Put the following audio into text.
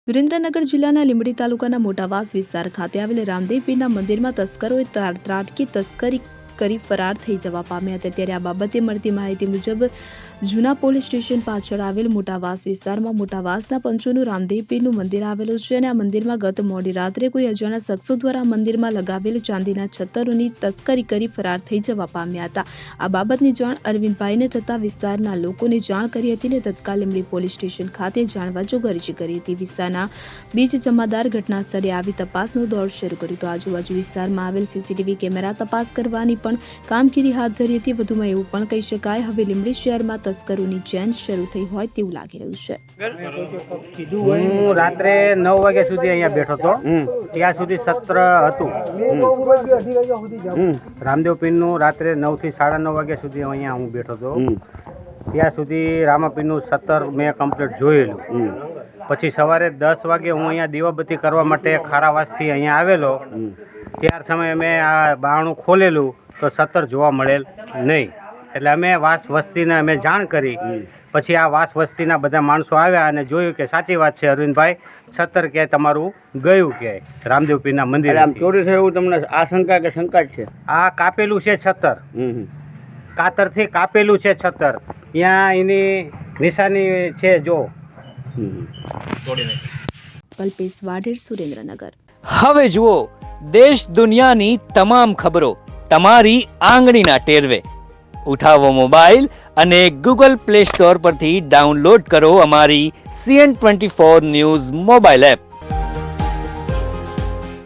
સુરેન્દ્રનગર જિલ્લાના લીંબડી તાલુકાના મોટાવાસ વિસ્તાર ખાતે આવેલ રામદેવ પીરના મંદિરમાં તસ્કરોએ ત્રાટકી તસ્કરી કરી ફરાર થઈ જવા પામ્યા હતા। ત્યારે આ બાબતે મળતી માહિતી મુજબ જૂના પોલીસ સ્ટેશન પાછળ આવેલ મોટાવાસ વિસ્તારમાં મોટાવાસના પંચોનું રામદેવ પીરનું મંદિર આવેલું છે અને આ મંદિરમાં ગત મોડી રાત્રે કોઈ અજાણ્યા શખ્સો દ્વારા આ મંદિરમાં લગાવેલ ચાંદીના છત્તરોની તસ્કરી કરી ફરાર થઈ જવા પામ્યા હતા। આ બાબતની જાણ અરવિંદભાઈને થતાં વિસ્તારના લોકોને જાણ કરી હતી અને તત્કાલ લીંબડી પોલીસ સ્ટેશન ખાતે જાણવાજોગ અરજી કરી હતી। વિસ્તારના બીજ જમાદાર ઘટના સ્થળે આવી તપાસનો દોર શરૂ કર્યો તો આજુબાજુ વિસ્તારમાં આવેલ સીસીટીવી કેમેરા તપાસ કરવાની પણ કામગીરી હાથ ધરી હતી। વધુમાં એવું પણ કહી શકાય હવે લીંબડી શહેરમાં તસ્કરોની ચેન શરૂ થઈ હોય તેવું લાગી રહ્યું છે। હું રાત્રે 9 વાગ્યા સુધી અહીંયા બેઠો હતો, ત્યાં સુધી સત્ર હતું રામદેવ પીરનું। રાત્રે 9 થી 9:30 વાગ્યા સુધી અહીંયા હું બેઠો હતો, ત્યાં સુધી રામાપીરનું સત્ર મેં કમ્પ્લીટ જોયેલું। પછી સવારે 10 વાગે હું અહીંયા દીવાબત્તી કરવા માટે ખારાવાસથી અહીંયા આવેલો, ત્યાર સમયે મેં આ બારણું ખોલેલું તો સત્ર જોવા મળેલ નહીં, એટલે અમે વાસ વસ્તીને અમે જાણ કરી। પછી આ વાસ વસ્તીના બધા માણસો આવ્યા અને જોયું કે સાચી વાત છે અરવિંદભાઈ, સત્ર ક્યાંય તમારું ગયું ક્યાંય રામદેવ પીરના મંદિર ચોરી છે એવું તમને આશંકા કે શંકા છે? આ કાપેલું છે છત્તર, કાતરથી કાપેલું છે છત્તર, ત્યાં એની નિશાની છે જો। કલ્પેશ વાઢેર, સુરેન્દ્રનગર। હવે જુઓ દેશ દુનિયાની તમામ ખબરો તમારી આંગળીના ટેરવે। ઉઠાવો મોબાઈલ અને ગૂગલ પ્લે સ્ટોર પરથી ડાઉનલોડ કરો અમારી CN24 ન્યૂઝ મોબાઈલ એપ।